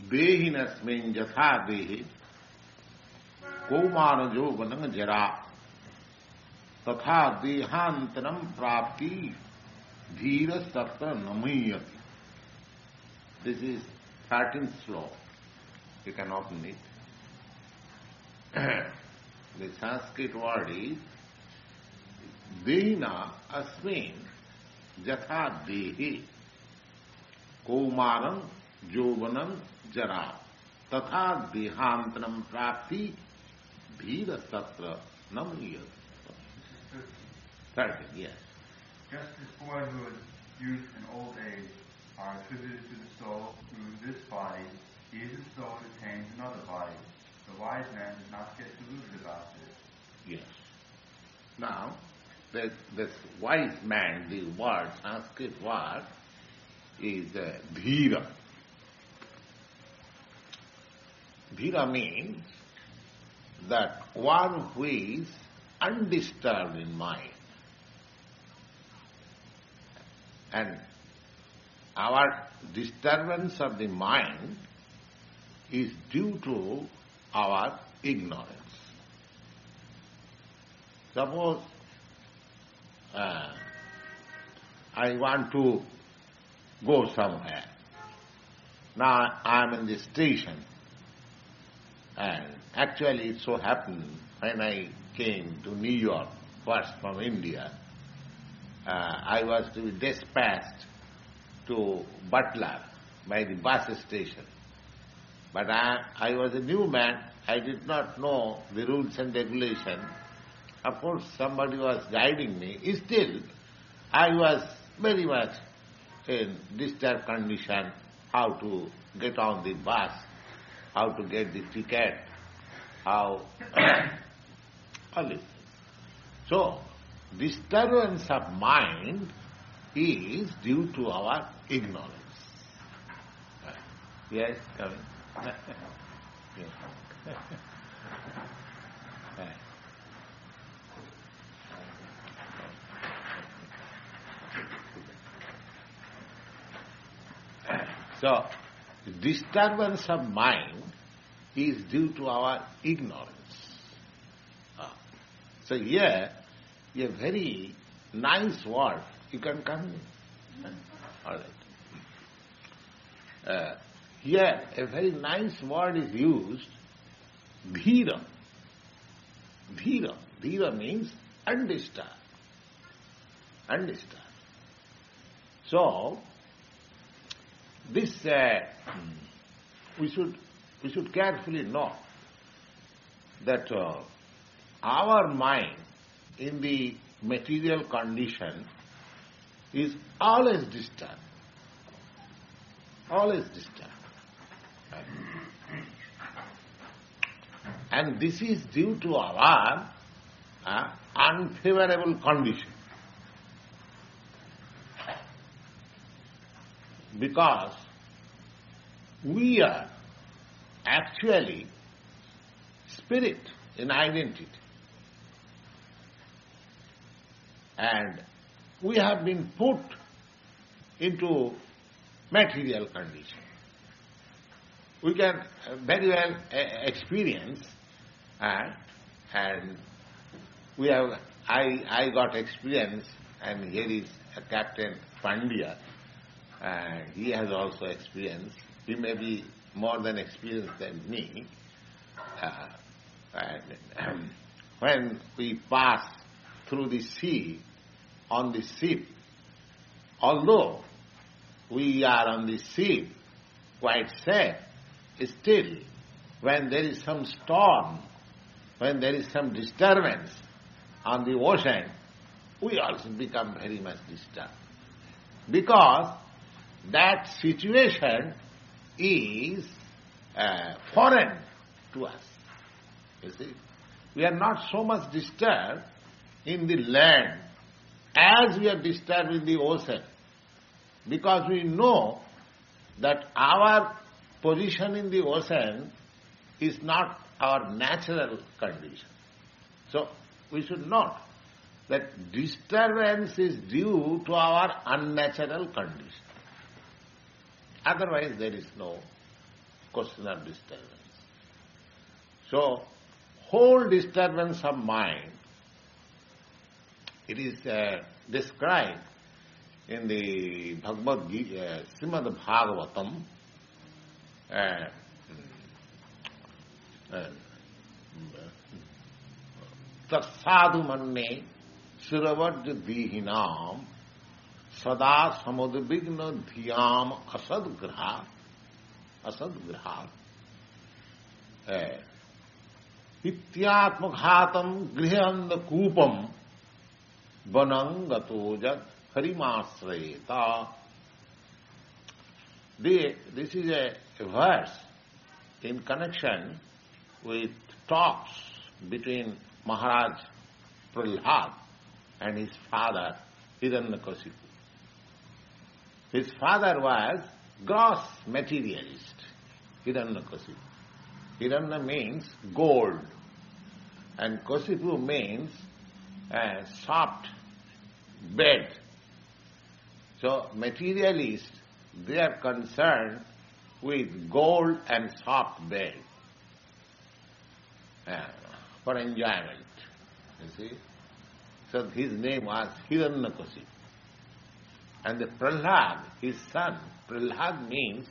Dehinasmin jatha dehi kaumana jovanam jara tatha dehantanam prapti dhira sattva namayati. This is 13th sloka. You can open it. The Sanskrit word is Dehina asmin jatha dehi kaumaram jovanam jara tatha dehantanam prapti dhira sattva namayati. 13, yes. Just as boyhood, youth, and old age are attributed to the soul through this body, even so it attains another body. The wise man does not get deluded about this. Yes. Now, this wise man, the word, Sanskrit word, is dhira. Dhira means that one who is undisturbed in mind. And our disturbance of the mind is due to our ignorance. Suppose I want to go somewhere. Now I am in the station, and actually it so happened when I came to New York first from India, I was to be dispatched to Butler by the bus station. But I was a new man, I did not know the rules and regulations. Of course, somebody was guiding me. Still, I was very much in disturbed condition, how to get on the bus, how to get the ticket, how... all this. So, disturbance of mind is due to our ignorance. Yes, coming. Yes. So, disturbance of mind is due to our ignorance. So here, a very nice word, you can come in. All right. Here, a very nice word is used, dhira. Dhira. Dhira means undisturbed. Undisturbed. So, this we should carefully know that our mind in the material condition is always disturbed. Always disturbed. And this is due to our unfavorable condition. Because we are actually spirit in identity. And we have been put into material condition. We can very well experience, and we have. I got experience, and here is Captain Pandya, and he has also experience. He may be more than experienced than me. And when we pass through the sea on the ship, although we are on the ship quite safe, still when there is some storm, when there is some disturbance on the ocean, we also become very much disturbed. Because that situation is foreign to us. You see, we are not so much disturbed in the land as we are disturbed in the ocean, because we know that our position in the ocean is not our natural condition. So we should note that disturbance is due to our unnatural condition. Otherwise there is no question of disturbance. So, whole disturbance of mind, it is described in the Bhagavad-gītā, Srimad Bhagavatam, Tatsādhu manne suravajya dihinam sada samudvigna dhyam asadgraha ityatmaghatam grihanda kupam vanangatojat harimasrayeta. This is a verse in connection with talks between Maharaj Prahlad and his father Hiranyakasipu. His father was gross materialist, Hiranyakasipu. Hiranya means gold, and Kasipu means a soft bed. So materialists, they are concerned with gold and soft bed for enjoyment, you see. So his name was Hiranyakasipu. And the Prahlad, his son, Prahlad means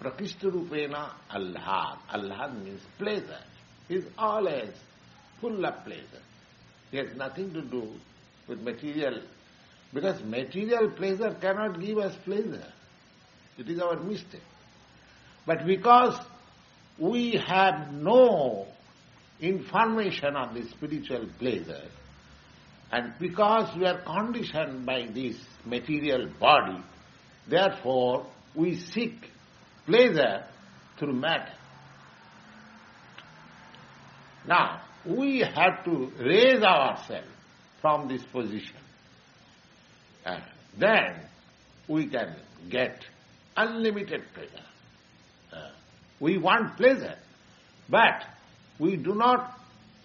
Prakishtarupena Allhad. Allhad means pleasure. He is always full of pleasure. He has nothing to do with material, because material pleasure cannot give us pleasure. It is our mistake. But because we have no information of the spiritual pleasure, and because we are conditioned by this material body, therefore we seek pleasure through matter. Now, we have to raise ourselves from this position, and then we can get unlimited pleasure. We want pleasure, but we do not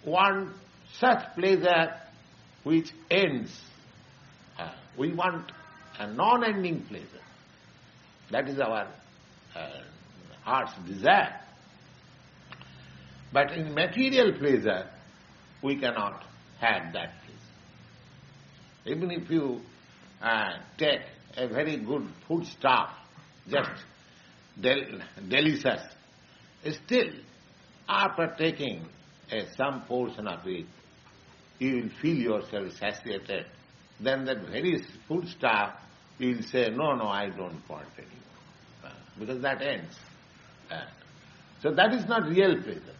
want such pleasure which ends. We want a non-ending pleasure. That is our heart's desire. But in material pleasure, we cannot have that pleasure. Even if you take a very good foodstuff, just delicious, still after taking some portion of it, you will feel yourself satiated. Then that very foodstuff, you will say, no, I don't want anymore. Because that ends. So that is not real pleasure.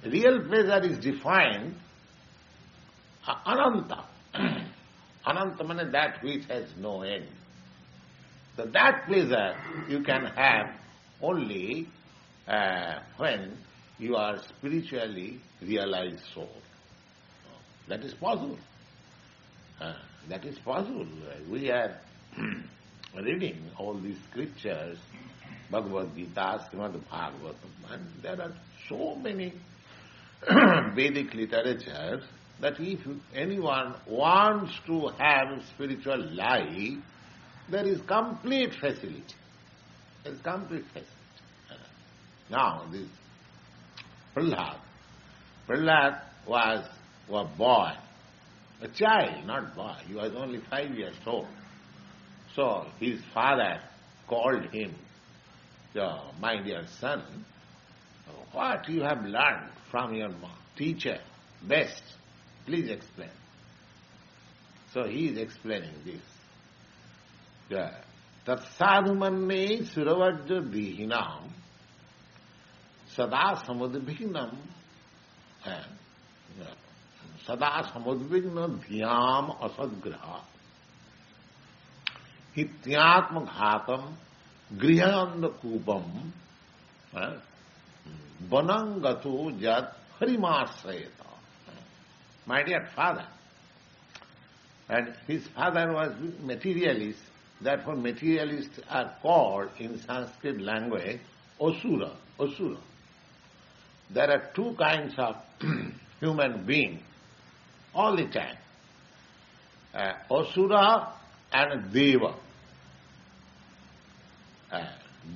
Real pleasure is defined ananta. Ananta means that which has no end. So that pleasure you can have only when you are spiritually realized soul. That is possible. That is possible. We are reading all these scriptures, Bhagavad-gītā, Srimad Bhagavatam, and there are so many Vedic literatures that if anyone wants to have spiritual life, there is complete facility. There is complete facility. Now, this Prahlad was a boy, a child, not boy. He was only 5 years old. So his father called him, my dear son, what you have learned from your teacher, best, please explain. So he is explaining this. Tat sadhumanne suravajya dihinam sada samudvignam sada samudvigna dhyam asadgraha hityatma ghatam grihanda kupam vanangato jat harimasrayata. My dear father. And his father was materialist, therefore materialists are called in Sanskrit language asura. There are two kinds of human beings all the time. Asura and Deva.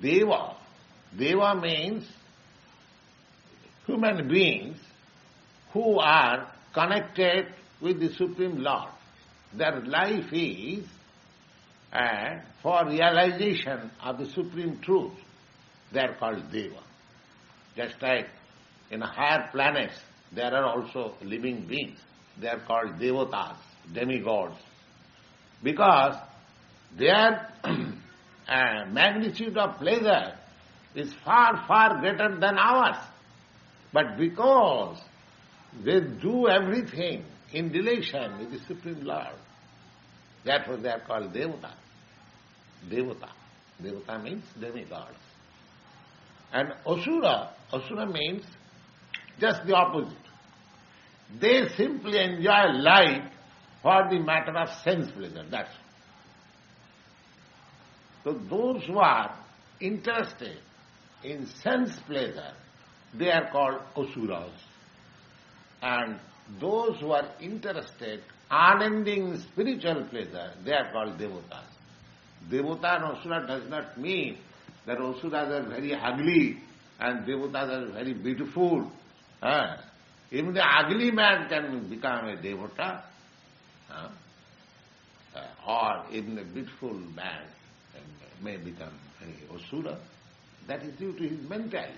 Deva Deva means human beings who are connected with the Supreme Lord. Their life is for realization of the Supreme Truth. They are called Deva. Just like in higher planets, there are also living beings. They are called Devatas, demigods. Because their magnitude of pleasure is far, far greater than ours. But because they do everything in relation with the Supreme Lord, therefore they are called Devata. Devata. Devata means demigods. And Asura, Asura means just the opposite. They simply enjoy life for the matter of sense pleasure, that's all. So those who are interested in sense pleasure, they are called Asuras. And those who are interested unending spiritual pleasure, they are called Devatas. Devata and Asura does not mean that Asuras are very ugly and Devatas are very beautiful. Even the ugly man can become a Devata, or even a beautiful man may become an Asura. That is due to his mentality.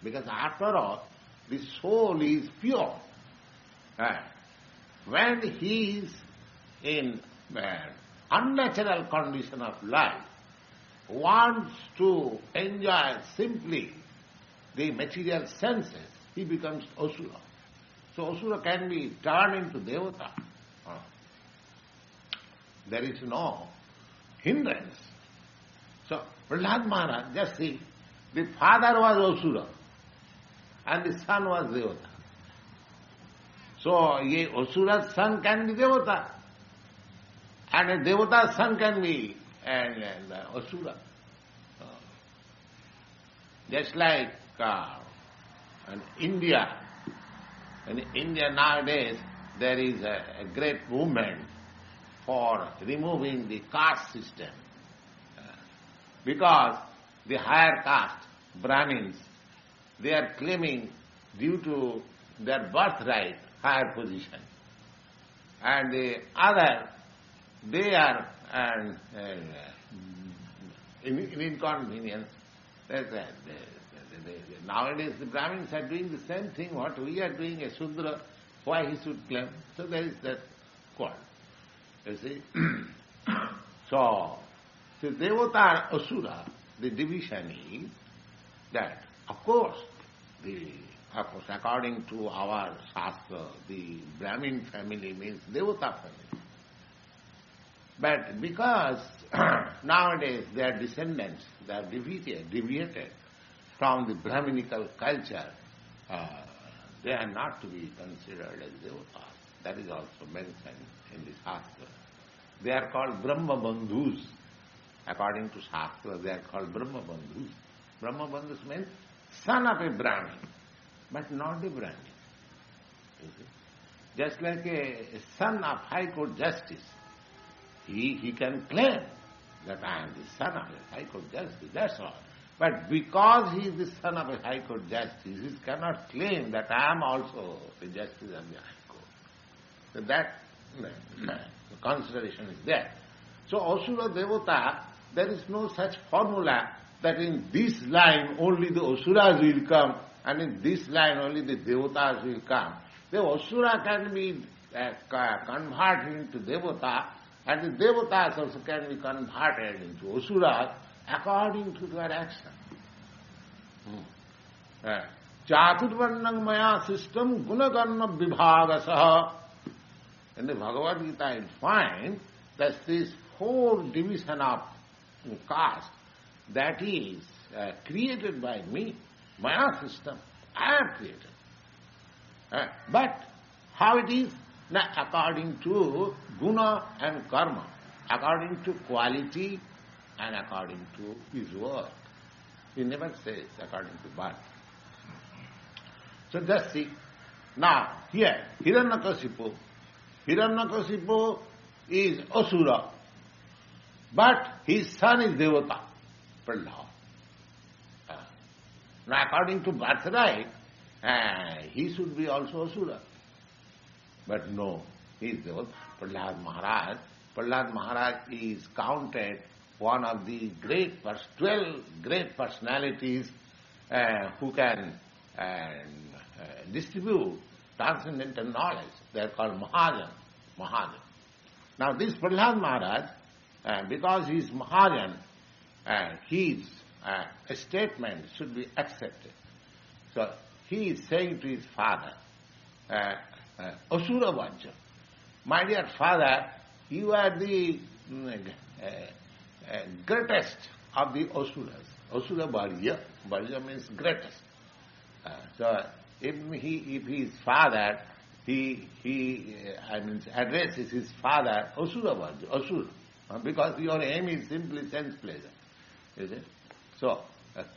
Because after all, the soul is pure. When he is in unnatural condition of life, wants to enjoy simply the material senses, he becomes Asura. So Asura can be turned into Devata. There is no hindrance. So Prahlad Maharaj, just see, the father was Asura and the son was Devata. So a Asura's son can be Devata and a Devata's son can be an Asura. Just like in India nowadays there is a great movement for removing the caste system. Because the higher caste, Brahmins, they are claiming due to their birthright higher position. And the other, they are in inconvenience. Nowadays the Brahmins are doing the same thing what we are doing, a Sudra, why he should claim. So there is that quarrel. You see? So Devata and Asura, the division is that, of course, according to our Shastra, the Brahmin family means Devata family. But because nowadays their descendants, they are deviated from the Brahminical culture, they are not to be considered as Devatas. That is also mentioned in the Shastra. They are called Brahma Bandhus. According to Shastra, they are called Brahma Bandhus. Brahma Bandhus means son of a Brahmin, but not a Brahmin. You see? Just like a son of High Court Justice, he can claim that I am the son of a High Court Justice, that's all. But because he is the son of a High Court Justice, he cannot claim that I am also the Justice of the High Court. So that consideration is there. So Asura Devata, there is no such formula that in this line only the Asuras will come and in this line only the Devatas will come. The Asura can be converted into Devata and the Devatas also can be converted into Asuras according to their action. Chaturvarnam maya system gunakarna vibhagasaha. In the Bhagavad-gītā you find that this whole division of caste, that is created by me, maya system, I have created. But how it is? Now, according to guna and karma, according to quality and according to his work. He never says according to birth. So just see. Now, here, Hiranyakasipu is Asura, but his son is Devata, Prahlad. Now, according to birthright, he should be also Asura. But no, he is the Prahlad Maharaj. Prahlad Maharaj is counted one of the 12 great personalities who can distribute transcendental knowledge. They are called Mahajan. Now this Prahlad Maharaj, because he is Mahajan, his statement should be accepted. So he is saying to his father, Asura Vajja, my dear father, you are the greatest of the Asuras. Asura Bharya. Bharya means greatest. So if his father, he addresses his father Asura Vajja, Asura, because your aim is simply sense pleasure. Is it? So,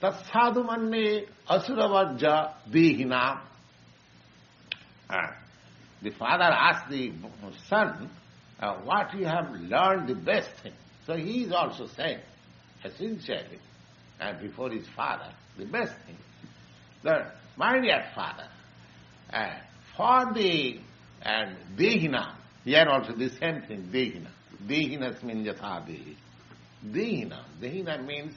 Tatsadu manne Asura Vajja dihina. The father asked the son, what you have learned the best thing. So he is also saying, sincerely, and before his father, the best thing. That, my dear father, for the dehina, here also the same thing, dehina. Dehinas means yatha dehi. Dehina means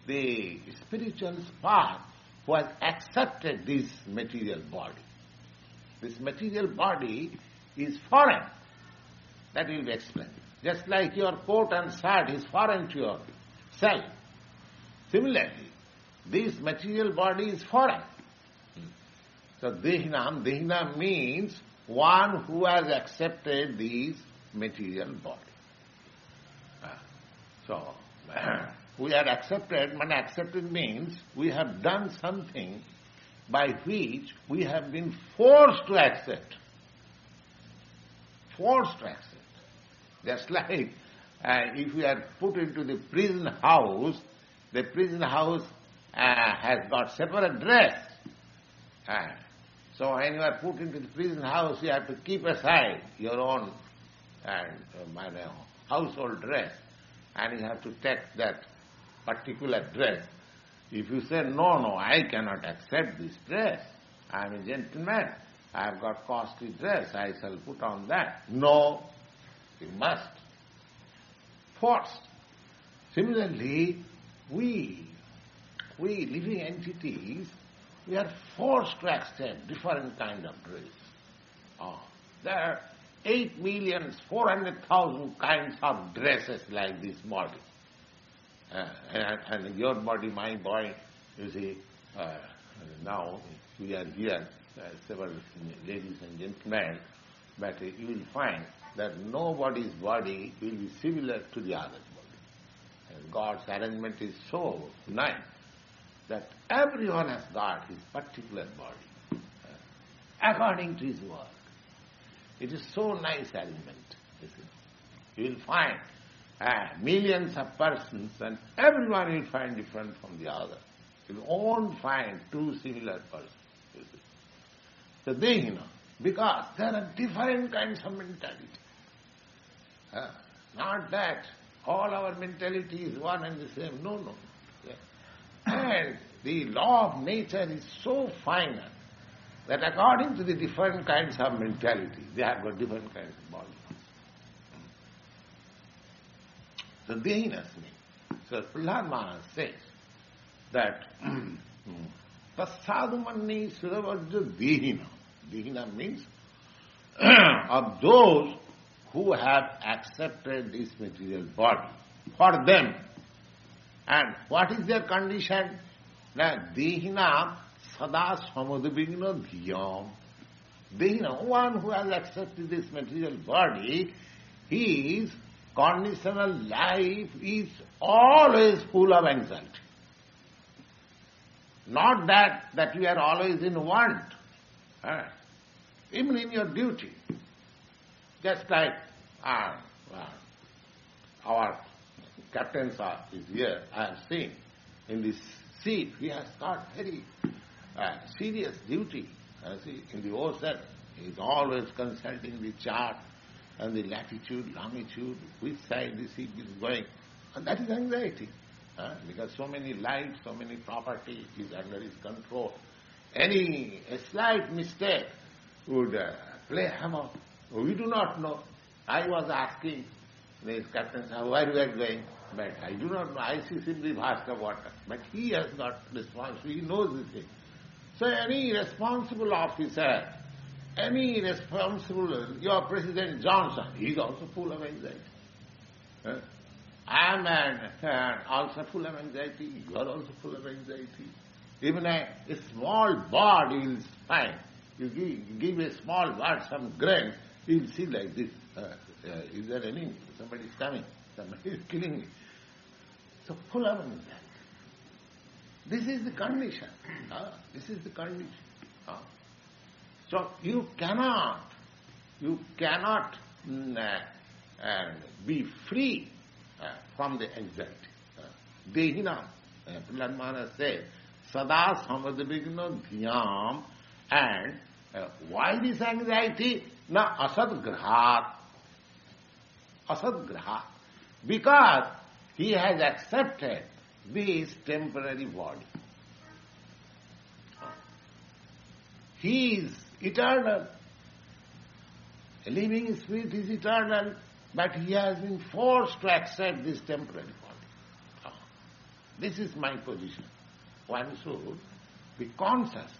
the spiritual spark who has accepted this material body. This material body is foreign. That will be explained. Just like your coat and shirt is foreign to your self. Similarly, this material body is foreign. So Dehina means one who has accepted this material body. So, we are accepted, and accepted means we have done something by which we have been forced to accept. Forced to accept. Just like if we are put into the prison house has got separate dress. So when you are put into the prison house, you have to keep aside your own household dress, and you have to take that particular dress. If you say, no, I cannot accept this dress, I am a gentleman, I have got costly dress, I shall put on that. No, you must. Forced. Similarly, we living entities, we are forced to accept different kind of dress. There are 8,400,000 kinds of dresses like this body. And your body, my body, you see, now we are here, several ladies and gentlemen, but you will find that nobody's body will be similar to the other's body. And God's arrangement is so nice that everyone has got his particular body according to his work. It is so nice arrangement. You will find millions of persons and everyone will find different from the other. You won't find two similar persons. So they, because there are different kinds of mentality. Not that all our mentality is one and the same. No. And the law of nature is so fine that according to the different kinds of mentality, they have got different kinds of body. So Dehinas means. So Prahlad Maharaj says that Tasadumanni Suravajja Dehina. Dehina means of those who have accepted this material body. For them. And what is their condition? That Dehina Sada Samudvigna Dhyam. Dehina, one who has accepted this material body, his conditional life is always full of anxiety. Not that you are always in want. Even in your duty. Just like our captain is here, I have seen in this seat, he has got very serious duty. In the ocean, he is always consulting the chart and the latitude, longitude, which side the ship is going. And that is anxiety. Because so many lives, so many property is under his control. A slight mistake would play havoc. We do not know. I was asking the captain, where we are going? But I do not know. I see simply vast of water. But he has got responsibility. He knows the thing. So any responsible officer, your President Johnson, he is also full of anxiety. I am also full of anxiety. You are also full of anxiety. Even a small bird you will find. You give a small bird some grain, he will see like this. Is there any? Somebody is coming. Somebody is killing me. So full of anxiety. This is the condition. This is the condition. So you cannot be free from the anxiety. Dehina, Prahlad Maharaj says, Sada samadvigna dhyam. And why this anxiety? Na asadgrahat. Asadgrahat. Because he has accepted this temporary body. He is eternal. A living spirit is eternal, but he has been forced to accept this temporary body. This is my position. One should be conscious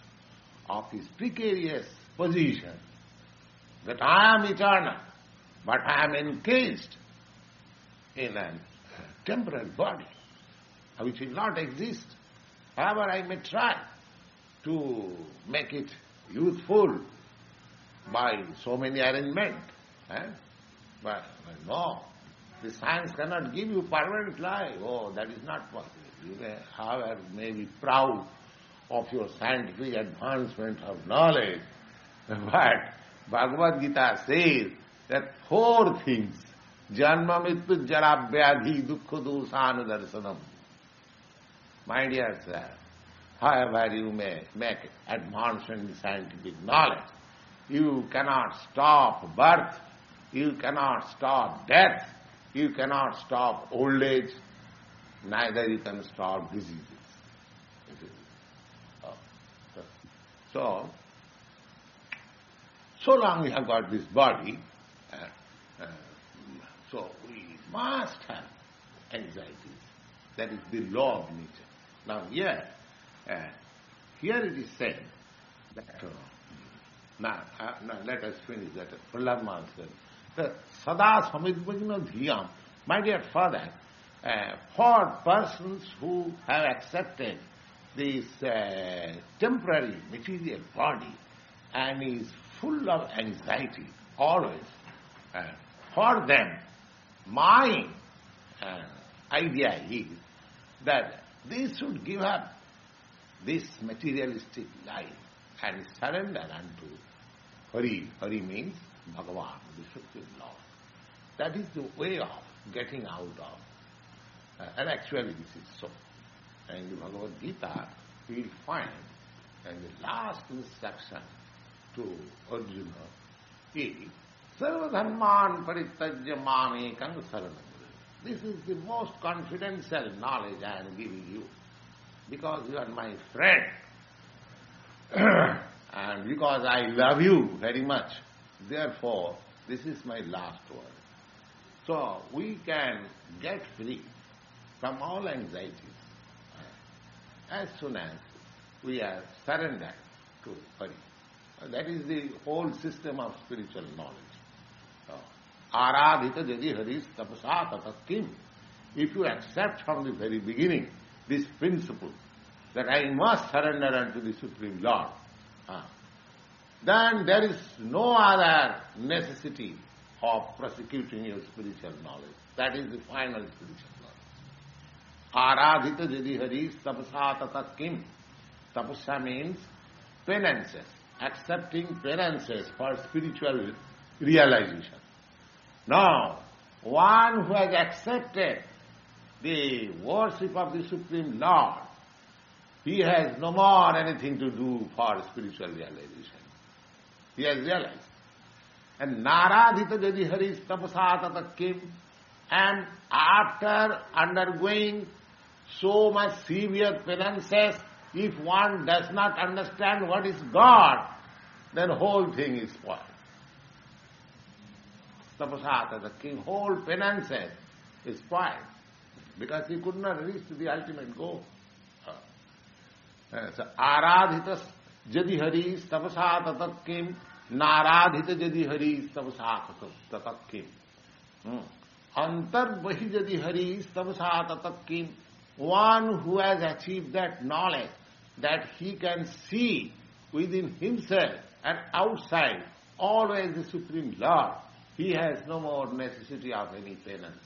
of his precarious position, that I am eternal, but I am encased in a temporary body, which will not exist. However, I may try to make it youthful by so many arrangements. But no, the science cannot give you permanent life. Oh, that is not possible. You may, however, may be proud of your scientific advancement of knowledge, but Bhagavad-gītā says that 4 things, janma mrityu jara vyadhi dukkha dosana darsanam. My dear sir, however you may make advancement in scientific knowledge, you cannot stop birth, you cannot stop death, you cannot stop old age, neither you can stop diseases. So long we have got this body, so we must have anxieties. That is the law of nature. Now here it is said that, now let us finish that. Prahlad Maharaj said, that sada samidvagna dhyam. My dear father, for persons who have accepted this temporary material body and is full of anxiety always, for them, my idea is that they should give up this materialistic life and surrender unto Hari. Hari means Bhagavan, the Supreme Lord. That is the way of getting out of. And actually this is so. And in the Bhagavad-gītā, we will find, and the last instruction to Arjuna is, Sarvadharman parittajya mamekam saranam. This is the most confidential knowledge I am giving you, because you are my friend, and because I love you very much. Therefore, this is my last word. So, we can get free from all anxieties as soon as we are surrendered to Hari. That is the whole system of spiritual knowledge. Aradhita jadi haris tapasa tata kim. If you accept from the very beginning this principle that I must surrender unto the Supreme Lord, then there is no other necessity of prosecuting your spiritual knowledge. That is the final spiritual knowledge. Aradhita jadi haris tapasa tata kim. Tapasya means penances, accepting penances for spiritual realization. Now, one who has accepted the worship of the Supreme Lord, he has no more anything to do for spiritual realization. He has realized. And naradhita jadi haris tapasa tata kim, and after undergoing so much severe penances. If one does not understand what is God, then whole thing is spoiled. Tapasata, the king, whole penances is spoiled because he could not reach to the ultimate goal. So, aradhitas jadi haris tapasata tat kim, naradhita jadi haris tapasata tat kim. Antar bahi jadi haris tapasata tat kim. One who has achieved that knowledge, that he can see within himself and outside always the Supreme Lord, he has no more necessity of any penance.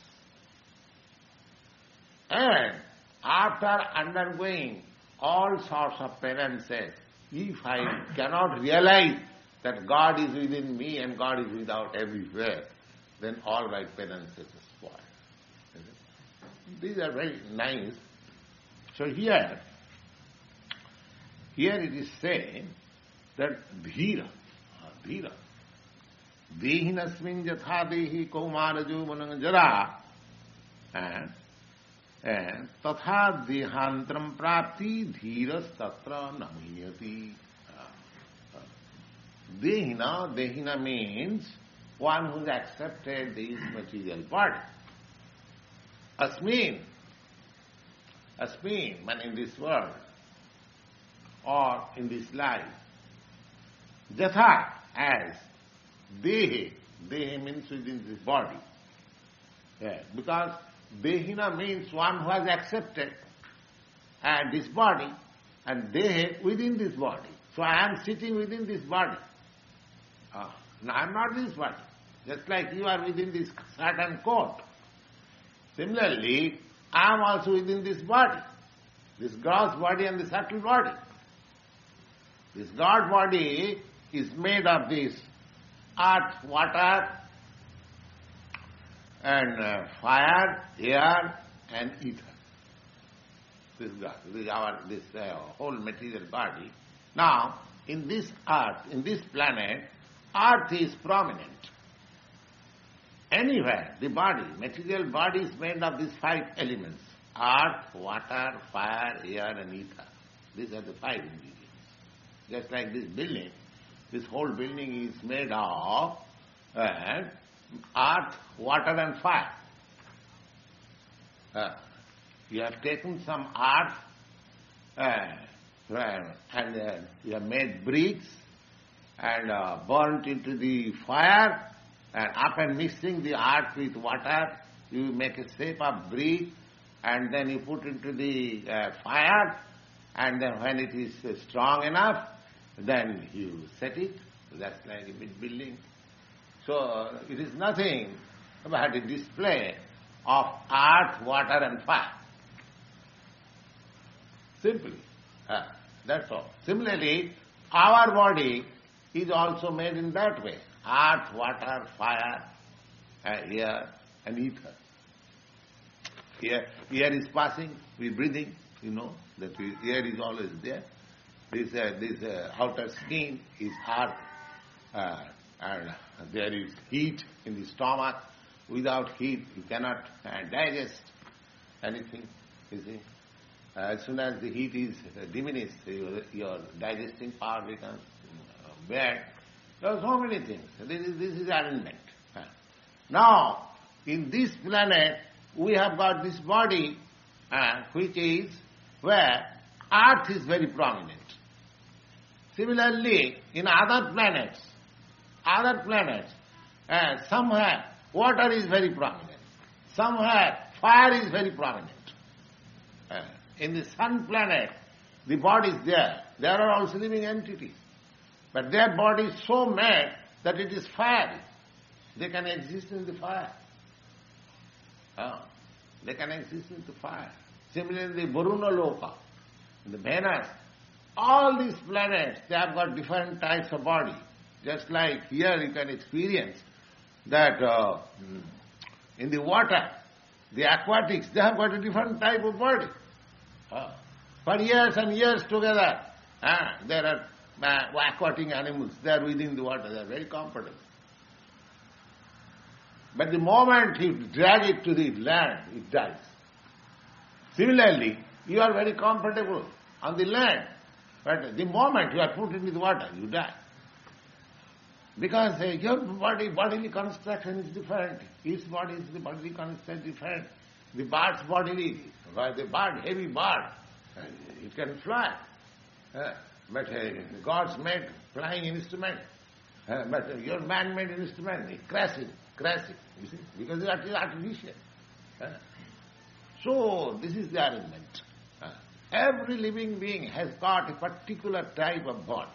And after undergoing all sorts of penances, if I cannot realize that God is within me and God is without everywhere, then all my penances are spoiled. These are very nice. So here it is saying that dhira, dehinasmin jatha dehi kaumarajo manangajara, and tatha dehantram prapti dhiras tatra namiyati. Dehina means one who has accepted this material body. Asmin, man, in this world or in this life. Jatha, as. Dehe means within this body. Because dehina means one who has accepted this body, and dehe within this body. So I am sitting within this body. Now I am not this body. Just like you are within this shirt and coat. Similarly, I am also within this body. This gross body and the subtle body. This God body is made of this earth, water, and fire, air, and ether. This God, this whole material body. Now, in this earth, in this planet, earth is prominent. Anywhere, the body, material body is made of these 5 elements. Earth, water, fire, air, and ether. These are the 5 ingredients. Just like this building, this whole building is made of earth, water, and fire. You have taken some earth and you have made bricks and burnt into the fire, and after mixing the earth with water, you make a shape of brick, and then you put into the fire, and then when it is strong enough, then you set it. That's like a big building. So it is nothing but a display of earth, water, and fire. Simply. That's all. Similarly, our body is also made in that way. Earth, water, fire, air, and ether. Air is passing, we are breathing, you know, that air is always there. This outer skin is earth, and there is heat in the stomach. Without heat, you cannot digest anything, you see. As soon as the heat is diminished, your digesting power becomes bad. There are so many things. This is arrangement. Now, in this planet, we have got this body, which is where earth is very prominent. Similarly, in other planets, somewhere water is very prominent. Somewhere fire is very prominent. In the sun planet, the body is there. There are also living entities. But their body is so made that it is fiery. They can exist in the fire. They can exist in the fire. Similarly, Varuna Loka, the Venus, all these planets, they have got different types of body. Just like here you can experience that in the water, the aquatics, they have got a different type of body. For years and years together, there are aquatic animals, they are within the water, they are very comfortable. But the moment you drag it to the land, it dies. Similarly, you are very comfortable on the land, but the moment you are put into the water, you die. Because your bodily construction is different. Each body is the bodily construction different. The bird's bodily, the bird, heavy bird, it can fly. But God's made flying instrument. But your man-made instrument, it crashes, you see, because it is artificial. So, this is the arrangement. Every living being has got a particular type of body.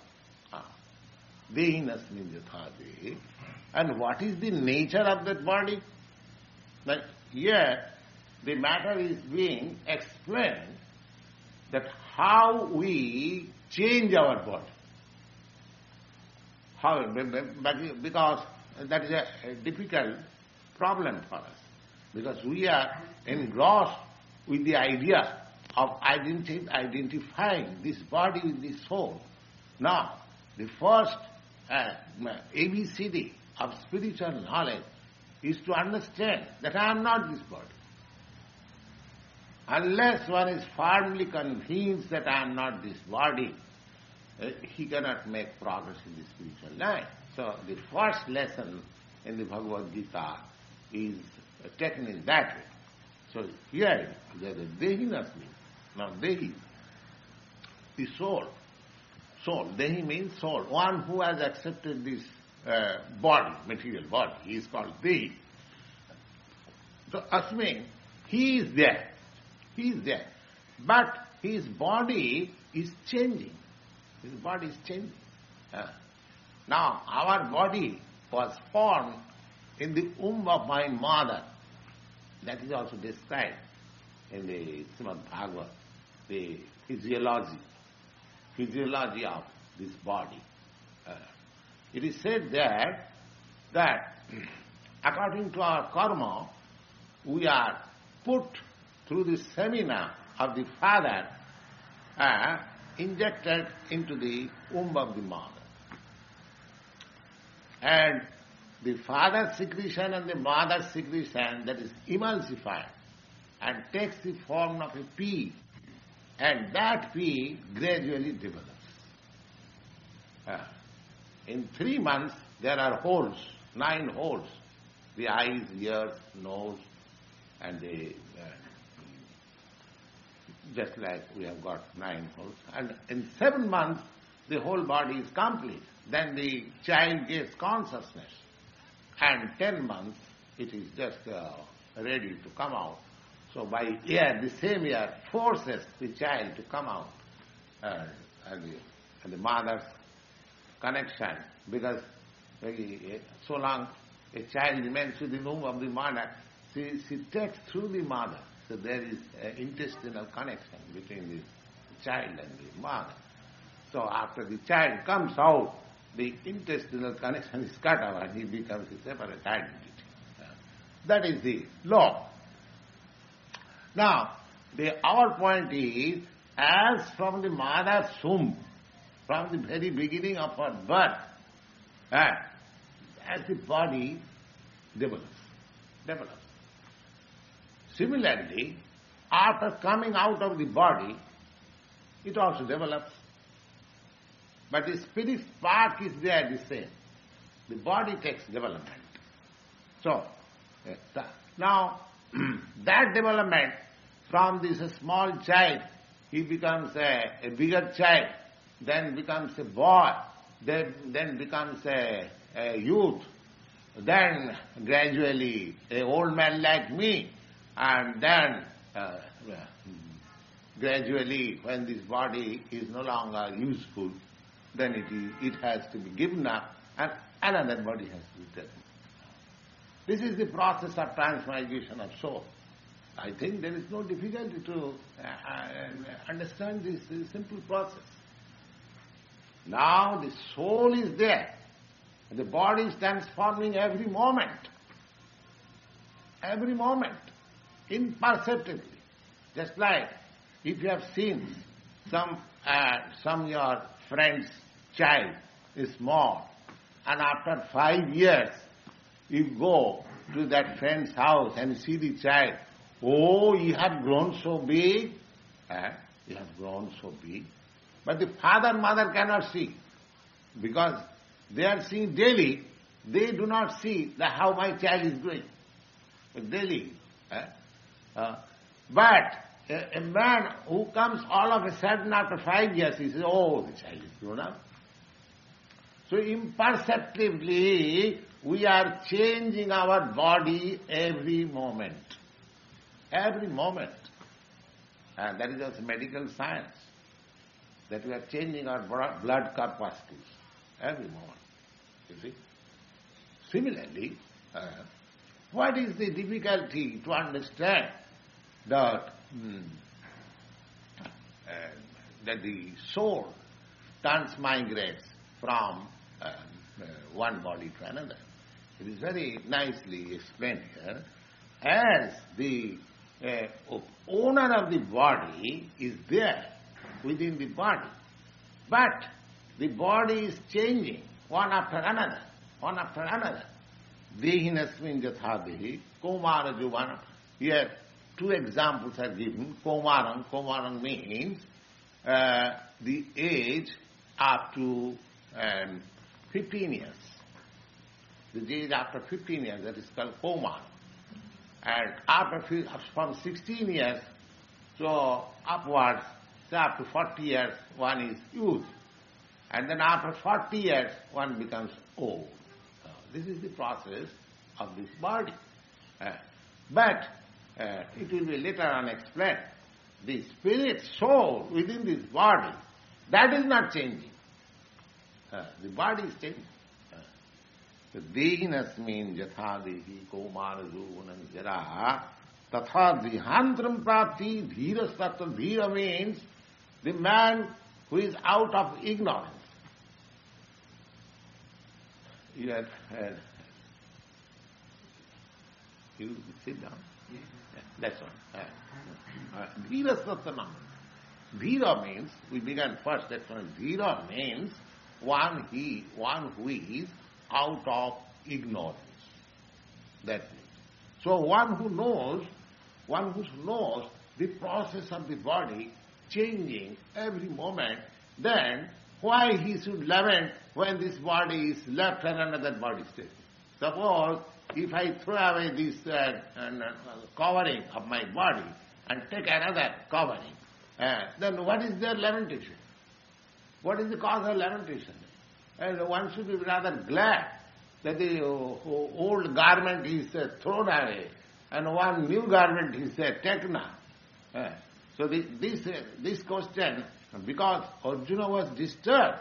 Dehinasmin yathade. And what is the nature of that body? Like here, the matter is being explained that how we change our body. How? Because that is a difficult problem for us. Because we are engrossed with the idea of identifying this body with the soul. Now, the first ABCD of spiritual knowledge is to understand that I am not this body. Unless one is firmly convinced that I am not this body, he cannot make progress in the spiritual life. So the first lesson in the Bhagavad-gītā is taken in that way. So here, there is Dehinasmi. Now Dehi, the soul. Soul. Dehi means soul. One who has accepted this body, material body, he is called Dehi. So Asmin, he is there. He is there. But his body is changing. His body is changing. Now, our body was formed in the womb of my mother. That is also described in the Srimad Bhagavad, the physiology of this body. It is said that according to our karma, we are put through the semina of the father, injected into the womb of the mother. And the father's secretion and the mother's secretion, that is emulsified and takes the form of a pea, and that pea gradually develops. In 3 months, there are holes, 9 holes, the eyes, ears, nose, and the just like we have got 9 holes. And in 7 months, the whole body is complete. Then the child gets consciousness. And 10 months, it is just ready to come out. So by year, the same year, forces the child to come out. And the mother's connection, because so long a child remains with the womb of the mother, she takes through the mother. So there is an intestinal connection between the child and the mother. So after the child comes out, the intestinal connection is cut off and he becomes a separate identity. That is the law. Now, our point is, as from the mother's womb, from the very beginning of her birth, as the body develops. Similarly, after coming out of the body, it also develops. But the spirit spark is there the same. The body takes development. So, now, that development from this small child, he becomes a bigger child, then becomes a boy, then becomes a youth, then gradually an old man like me, and then gradually when this body is no longer useful, then it has to be given up and another body has to be taken. This is the process of transmigration of soul. I think there is no difficulty to understand this simple process. Now the soul is there. The body is transforming every moment. Every moment. Imperceptibly. Just like if you have seen some your friend's child is small, and after 5 years you go to that friend's house and see the child oh, you have grown so big, you have grown so big. But the father, mother cannot see, because they are seeing daily, they do not see how my child is growing. Daily. But a man who comes all of a sudden after 5 years, he says, oh, the child is grown up. So imperceptibly, we are changing our body every moment. Every moment. And that is also medical science. That we are changing our blood corpuscles every moment. You see? Similarly, what is the difficulty to understand that that the soul transmigrates from one body to another? It is very nicely explained here. As the owner of the body is there within the body, but the body is changing one after another, one after another. Dehinasmin jathadehi, Komara Juvana. Here 2 examples are given. Komarang. Komarang means the age up to 15 years. The age after 15 years, that is called Komar. And from 16 years, so upwards, so up to 40 years, one is youth. And then after 40 years, one becomes old. This is the process of this body. But it will be later on explained. The spirit soul within this body, that is not changing. The body is changing. So dehinasmin jatha dehi komara juvanam jara tatha dihantram prapti dhira sattva. Dhira means the man who is out of ignorance. You have heard. You sit down. Yeah, that's all. Dhira sattva. Dhira means, we began first, that's one. Dhira means one who is out of ignorance. That means. So one who knows the process of the body changing every moment, then why he should lament when this body is left and another body is taken? Suppose if I throw away this covering of my body and take another covering, then what is their lamentation? What is the cause of lamentation? And one should be rather glad that the old garment is thrown away and one new garment is taken up. So this question, because Arjuna was disturbed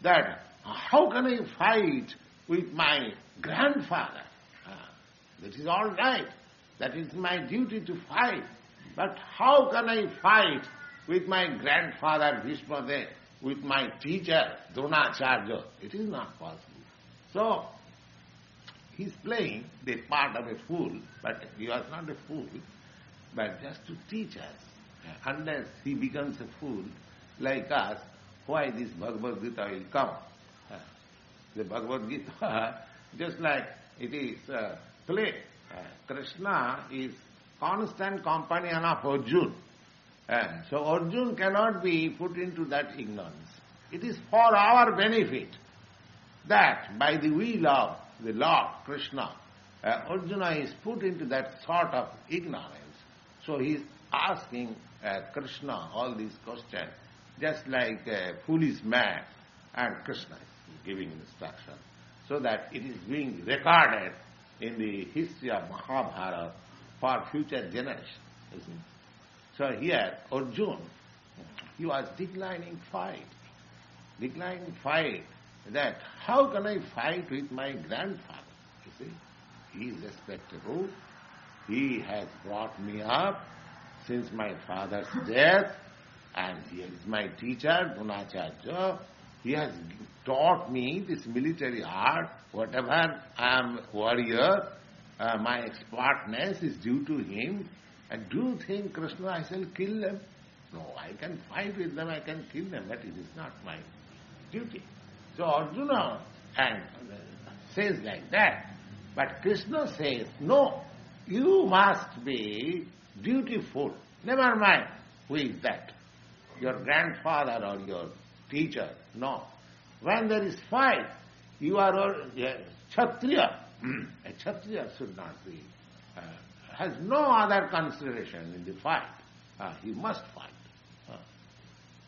that how can I fight with my grandfather? That is all right. That is my duty to fight. But how can I fight with my grandfather Bhishma, with my teacher Dronacharya? It is not possible. So, he is playing the part of a fool, but he was not a fool, but just to teach us. Unless he becomes a fool like us, why this Bhagavad-gītā will come? The Bhagavad-gītā, just like it is play. Krishna is constant companion of Arjuna. So Arjuna cannot be put into that ignorance. It is for our benefit that by the will of the Lord Krishna, Arjuna is put into that sort of ignorance. So he is asking Krishna all these questions, just like a foolish man, and Krishna is giving instruction, so that it is being recorded in the history of Mahabharata for future generations. So here, Arjuna, he was declining fight, that how can I fight with my grandfather? You see, he is respectable, he has brought me up since my father's death, and he is my teacher, Dronacharya. He has taught me this military art. Whatever I am warrior, my expertness is due to him. And do you think, Krishna, I shall kill them? No, I can fight with them, I can kill them, but it is not my duty. So Arjuna says like that. But Krishna says, no, you must be dutiful. Never mind who is that, your grandfather or your teacher. No. When there is fight, you are a Kshatriya. A Kshatriya should not be, has no other consideration in the fight. He must fight.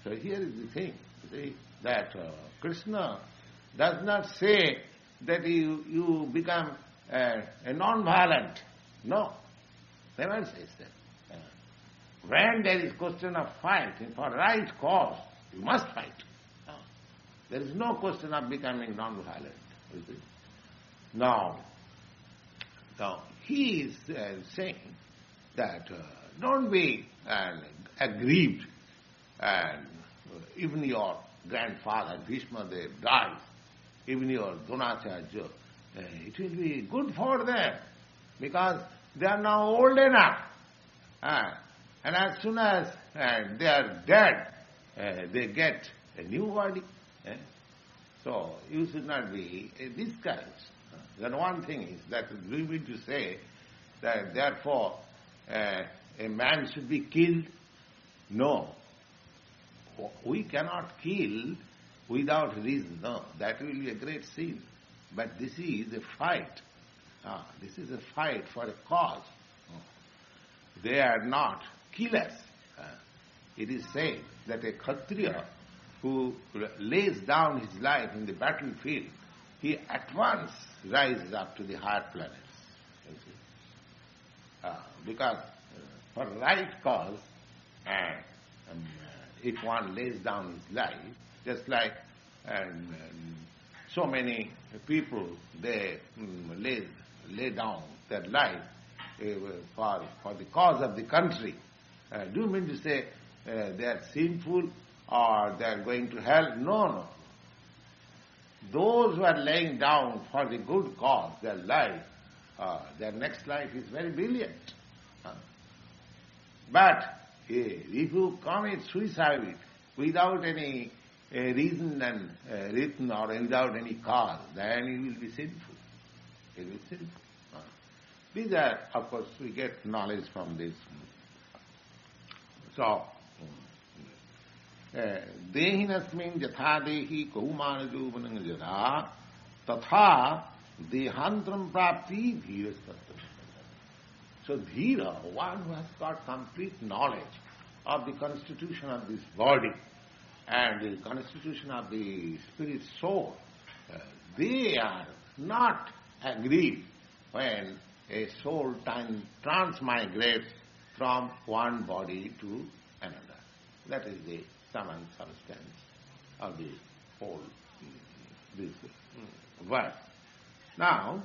So here is the thing, see, that Krishna does not say that you become a non-violent. No, never says that. When there is question of fighting for right cause, you must fight. There is no question of becoming non-violent. Now, he is saying that don't be aggrieved, and even your grandfather Bhishma dies, even your Dronacharya, it will be good for them because they are now old enough. And as soon as they are dead, they get a new body. So you should not be discouraged. Then one thing is that we mean to say that therefore a man should be killed. No. We cannot kill without reason. No, that will be a great sin. But this is a fight. This is a fight for a cause. They are not killers. It is said that a Kshatriya who lays down his life in the battlefield, he at once rises up to the higher planets. Because for right cause, if one lays down his life, just like so many people, they lay down their life for the cause of the country. Do you mean to say they are sinful or they are going to hell? No. Those who are laying down for the good cause, their life, their next life is very brilliant. But if you commit suicide without any reason and written or without any cause, then you will be sinful. You will be sinful. These are, of course, we get knowledge from this. So, dehinasmin jatha dehi kaumanajovanang jada tatha dehantram prapti dhirastattam. So dhira, one who has got complete knowledge of the constitution of this body and the constitution of the spirit soul, they are not aggrieved when a soul transmigrates from one body to another. That is the sum and substance of the whole this verse. Now,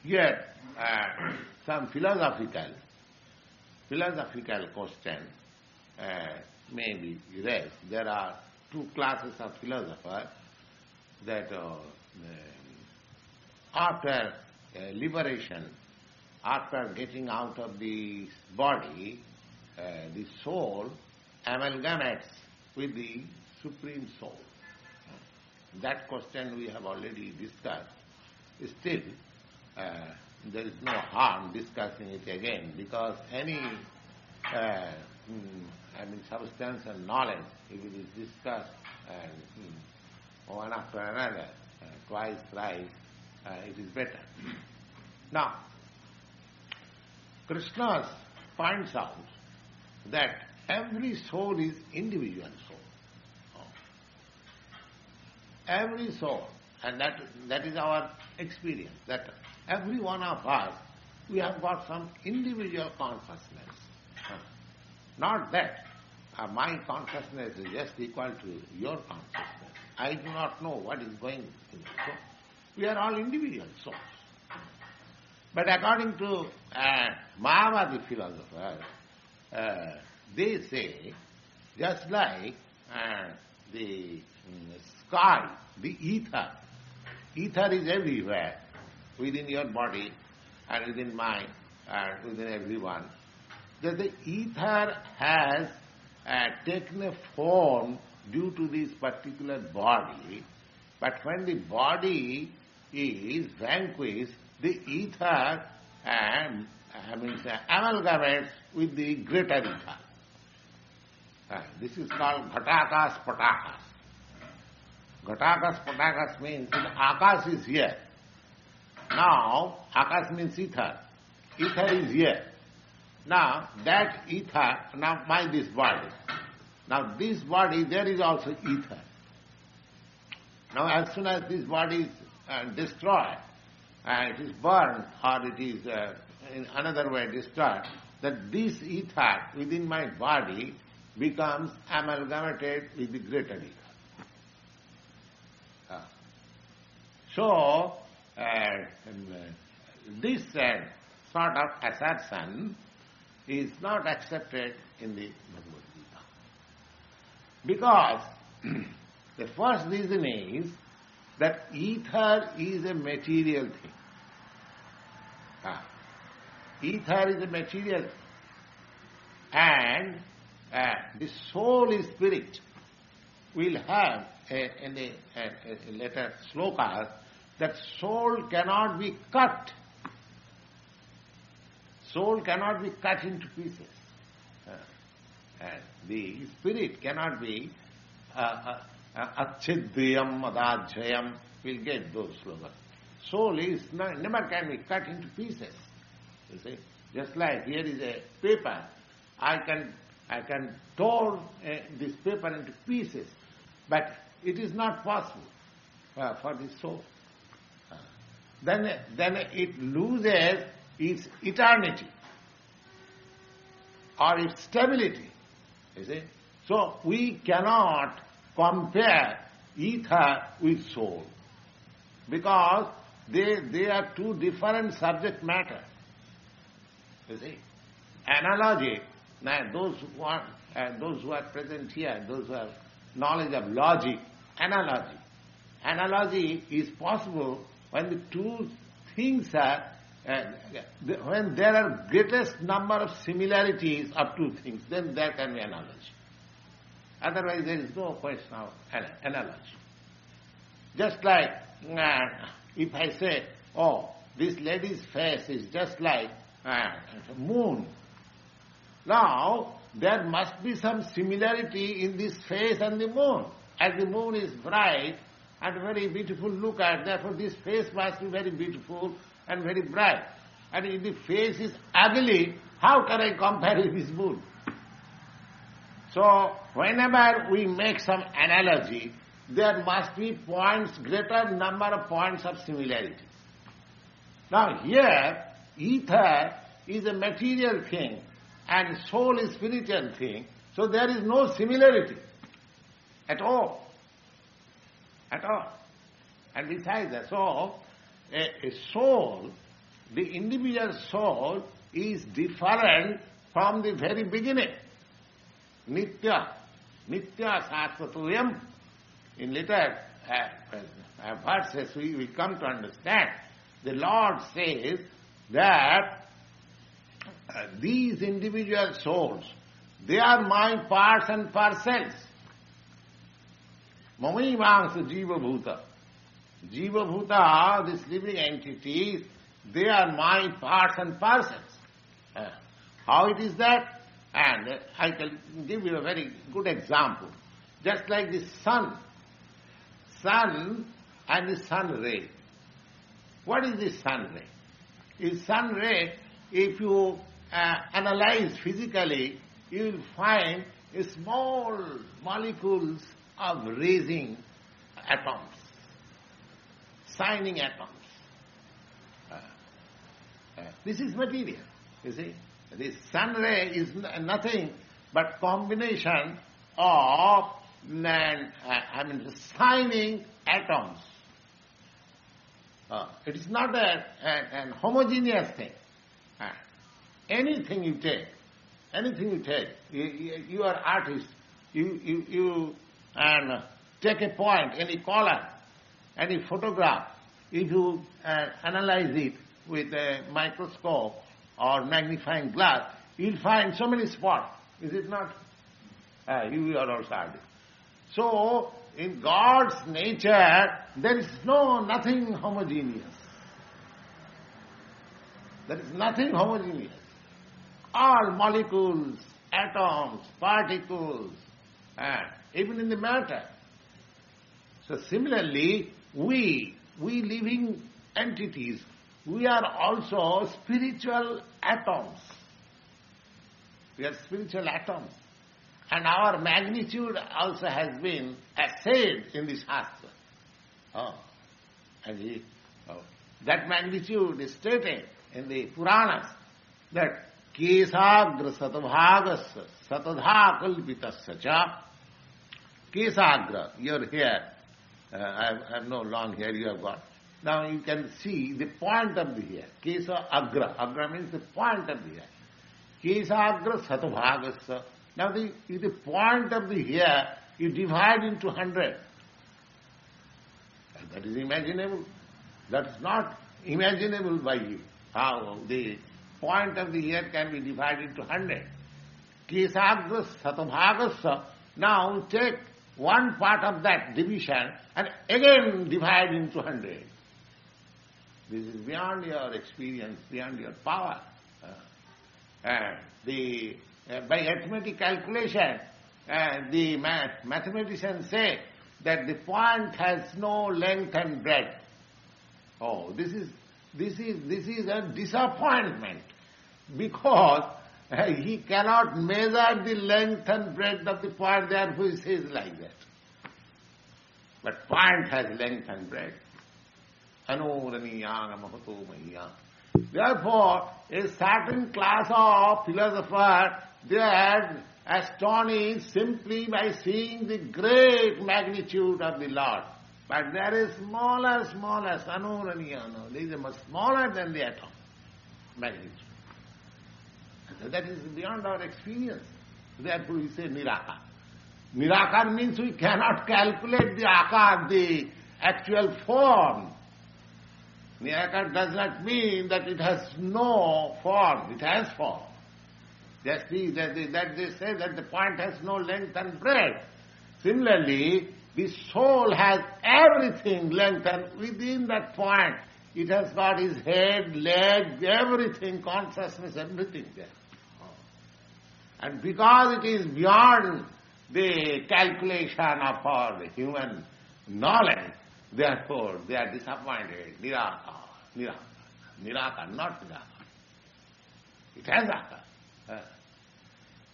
here some philosophical question may be raised. There are two classes of philosophers that after liberation, after getting out of the body, the soul amalgamates with the Supreme Soul. That question we have already discussed. Still, there is no harm discussing it again, because any substance and knowledge, if it is discussed one after another, twice, thrice, it is better. Now, Krishna finds out that every soul is individual soul. Every soul, and that is our experience, that every one of us, we have got some individual consciousness. Not that my consciousness is just equal to your consciousness. I do not know what is going in the soul. We are all individual souls. But according to Mayavadi philosophers, they say, just like the sky, the ether is everywhere, within your body and within mine and within everyone, that the ether has taken a form due to this particular body, but when the body is vanquished, the ether amalgamates with the greater ether. This is called ghatakas patakas. Ghatakas patakas means Akash is here. Now, Akash means ether. Ether is here. Now, that ether, now this body. Now, this body, there is also ether. Now, as soon as this body is destroyed, it is burned or it is in another way destroyed, that this ether within my body becomes amalgamated with the greater ether. So, this sort of assertion is not accepted in the Bhagavad-gītā. Because the first reason is that ether is a material thing. Ether is a material thing. And the soul is spirit. We'll have in the later slokas that soul cannot be cut. Soul cannot be cut into pieces. The spirit cannot be achidhyam adajayam. We'll get those slogans. Soul is never can be cut into pieces. You see, just like here is a paper, I can tear this paper into pieces, but it is not possible for the soul. Then it loses its eternity or its stability. You see? So we cannot compare ether with soul because they are two different subject matter. You see? Analogy, now those who are present here, those who have knowledge of logic, analogy is possible when the two things are when there are greatest number of similarities of two things, then there can be analogy. Otherwise there is no question of analogy. Just like if I say, oh, this lady's face is just like moon. Now, there must be some similarity in this face and the moon. As the moon is bright and very beautiful look at, therefore this face must be very beautiful and very bright. And if the face is ugly, how can I compare with this moon? So, whenever we make some analogy, there must be points, greater number of points of similarities. Now here, ether is a material thing and soul is spiritual thing, so there is no similarity at all. At all. And besides that, so a soul, the individual soul is different from the very beginning. Nitya Sasvatuyam. In later verses we come to understand. The Lord says that these individual souls, they are my parts and parcels. Mamaivaංsa jiva bhuta. Jiva bhuta, these living entities, they are my parts and parcels. How it is that? And I can give you a very good example. Just like the sun and the sun ray. What is the sun ray? Is sun ray, if you analyze physically, you will find small molecules of raising atoms, shining atoms. This is material, you see. The sun ray is nothing but combination of shining atoms. It is not an homogeneous thing. Anything you take, you are artist, you take a point, any color, any photograph, if you analyze it with a microscope or magnifying glass, you'll find so many spots. Is it not? You are also artist. So, in God's nature, there is nothing homogeneous. There is nothing homogeneous. All molecules, atoms, particles, even in the matter. So similarly, we living entities, we are also spiritual atoms. We are spiritual atoms. And our magnitude also has been assayed in this Shastra. That magnitude is stated in the Puranas that Kesagra Satabhagasya Satadha Kalpitasya Cha Kesagra, your hair, I have no long hair you have got. Now you can see the point of the hair. Kesa Agra. Agra means the point of the hair. Kesagra Satabhagasya. Now the point of the hair you divide into 100. That is imaginable. That is not imaginable by you. How the point of the hair can be divided into 100. Kesagra Satabhagasya. Now take one part of that division and again divide into 100. This is beyond your experience, beyond your power. And by arithmetic calculation, the mathematicians say that the point has no length and breadth. Oh, this is a disappointment, because he cannot measure the length and breadth of the point, therefore he says like that. But point has length and breadth. Anuraniyana mahato maya. Therefore, a certain class of philosophers, they are astonished simply by seeing the great magnitude of the Lord. But there is smallest, anuraniyana. There is much smaller than the atom magnitude. That is beyond our experience. Therefore we say nirakar. Nirakar means we cannot calculate the akar, the actual form. Nirakar does not mean that it has no form, it has form. That they say that the point has no length and breadth. Similarly, the soul has everything length, and within that point it has got his head, leg, everything, consciousness, everything there. And because it is beyond the calculation of our human knowledge, therefore they are disappointed. Nirakar, not nirakar. It has akar.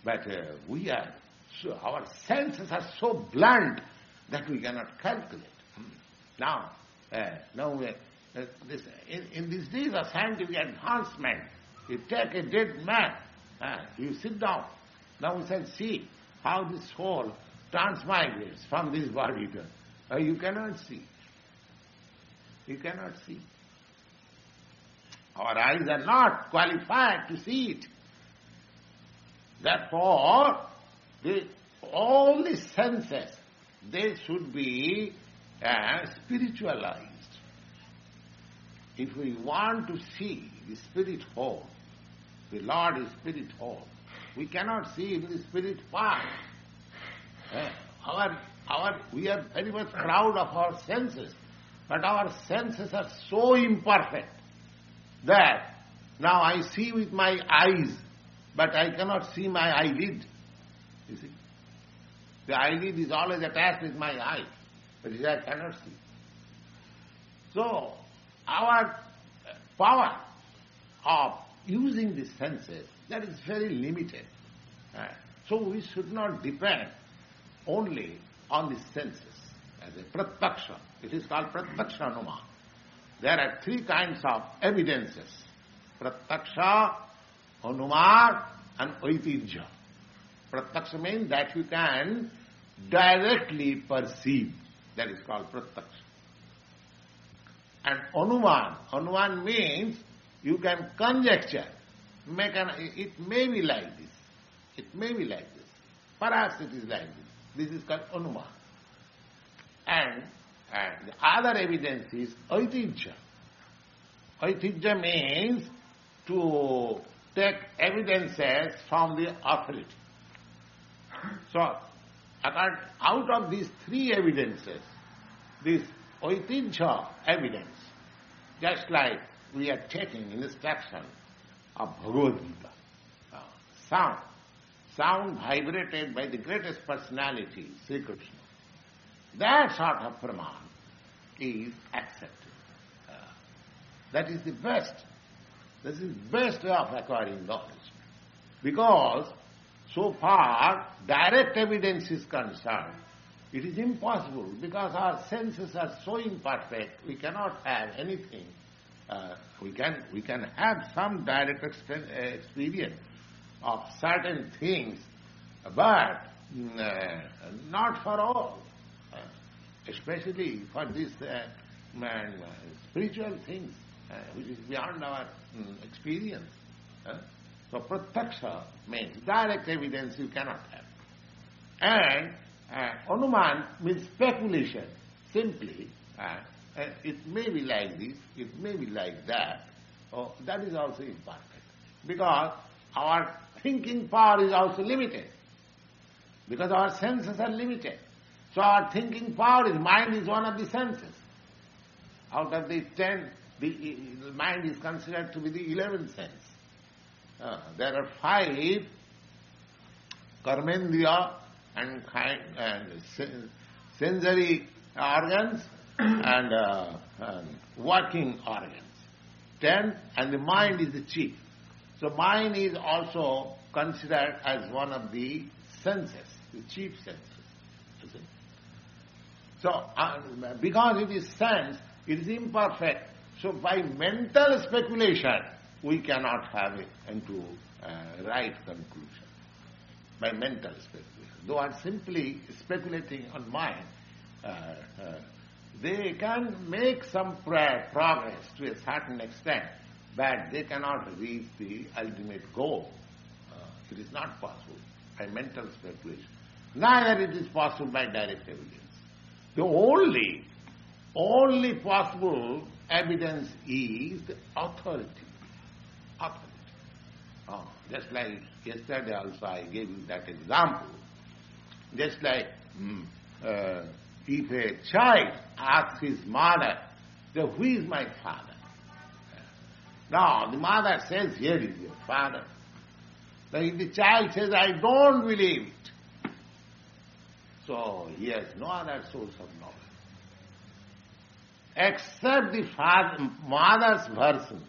But we are, our senses are so blunt that we cannot calculate. Now in these days of scientific advancement, you take a dead man, you sit down. Now we can see how the soul transmigrates from this body to you cannot see. You cannot see. Our eyes are not qualified to see it. Therefore, all the senses, they should be spiritualized. If we want to see the spirit whole, the Lord is spirit whole, we cannot see in the spirit part. We are very much proud of our senses, but our senses are so imperfect that now I see with my eyes, but I cannot see my eyelid. You see? The eyelid is always attached with my eye, but I cannot see. So, our power of using the senses, that is very limited. So we should not depend only on the senses. As a pratyaksha, it is called pratyaksha anuma. There are three kinds of evidences: pratyaksha, anuma, and aitijya. Pratyaksha means that you can directly perceive. That is called pratyaksha. And anuman means you can conjecture. It may be like this. It may be like this. Perhaps it is like this. This is called anuman. And the other evidence is aitijya. Aitijya means to take evidences from the authority. So, out of these three evidences, this aitijya evidence, just like we are taking instruction of Bhagavad-gītā. Sound vibrated by the greatest personality, Sri Krishna. That sort of praman is accepted. That is the best. This is the best way of acquiring knowledge. Because so far direct evidence is concerned, it is impossible because our senses are so imperfect, we cannot have anything. We can have some direct experience of certain things, but not for all. Especially for these spiritual things, which is beyond our experience. So pratyaksha means direct evidence you cannot have. And anuman means speculation. Simply, it may be like this, it may be like that. Oh, that is also imperfect. Because our thinking power is also limited. Because our senses are limited. So our thinking power is, mind is one of the senses. Out of the 10, the mind is considered to be the 11th sense. There are 5 karmendriya and sensory organs and working organs. 10, and the mind is the chief. So mind is also considered as one of the senses, the chief senses. So, because it is sense, it is imperfect. So by mental speculation, we cannot have it into right conclusion. By mental speculation. Though are simply speculating on mind, they can make some progress to a certain extent, but they cannot reach the ultimate goal. It is not possible by mental speculation. Neither it is possible by direct evidence. The only possible evidence is the authority. Just like yesterday also I gave you that example. Just like if a child asks his mother, who is my father? Now the mother says, here is your father. Now if the child says, I don't believe it, so he has no other source of knowledge. Except the mother's version,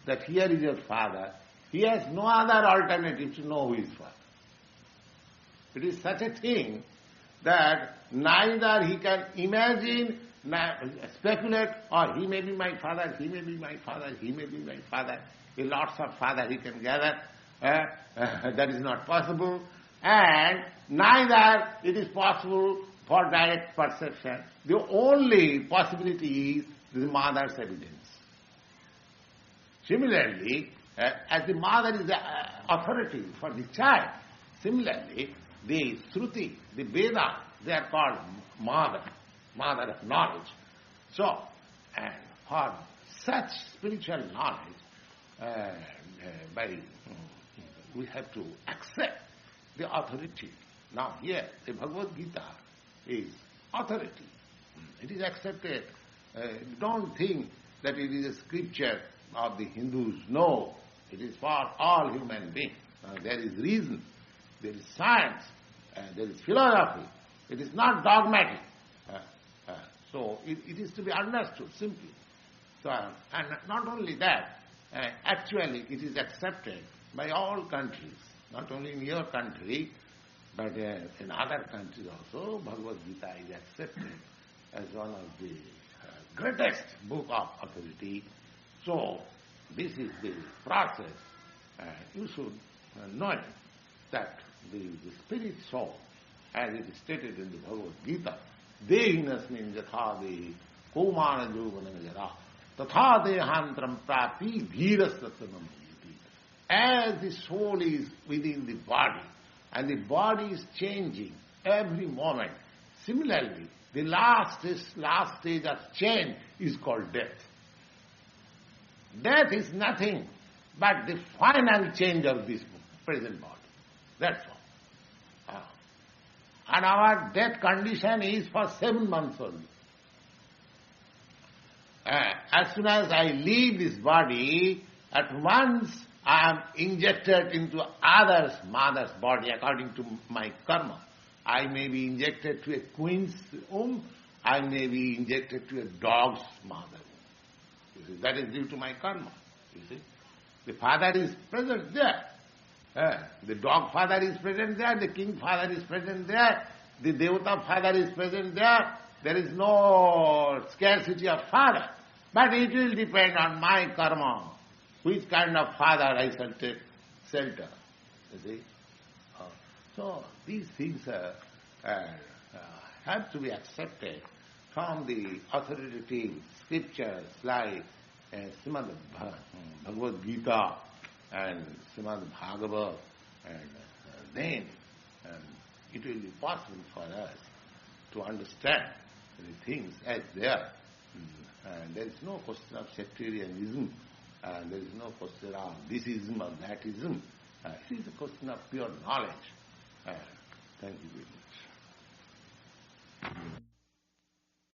that here is your father, he has no other alternative to know who is father. It is such a thing that neither he can imagine, speculate, or he may be my father, he may be my father, he may be my father. Lots of father he can gather. That is not possible. And neither it is possible for direct perception. The only possibility is the mother's evidence. Similarly, as the mother is the authority for the child, similarly, the Shruti, the Veda, they are called mother of knowledge. So, and for such spiritual knowledge, we have to accept the authority. Now here, the Bhagavad-gītā is authority. It is accepted. Don't think that it is a scripture of the Hindus. No, it is for all human beings. There is reason, there is science, there is philosophy. It is not dogmatic. So it is to be understood simply. So, and not only that, actually it is accepted by all countries. Not only in your country, but in other countries also, Bhagavad-gītā is accepted as one of the greatest book of authority. So, this is the process. You should know that the spirit soul, as it is stated in the Bhagavad-gītā, dehinasmin yatha dehi kaumana jovana jara tatha dehantram prapi dhirastattanam. As the soul is within the body, and the body is changing every moment, similarly, the last stage of change is called death. Death is nothing but the final change of this present body. That's all. And our death condition is for 7 months only. as soon as I leave this body, at once I am injected into others' mother's body according to my karma. I may be injected to a queen's womb, I may be injected to a dog's mother. You see, that is due to my karma. You see, the father is present there. The dog father is present there, the king father is present there, the devata father is present there. There is no scarcity of father. But it will depend on my karma, which kind of father I shall take shelter. You see? So these things have to be accepted from the authoritative scriptures like Srimad Bhagavad-gītā and Srimad Bhagavad, and then it will be possible for us to understand the things as they are. And there is no question of sectarianism, and there is no question of thisism or thatism. It is a question of pure knowledge.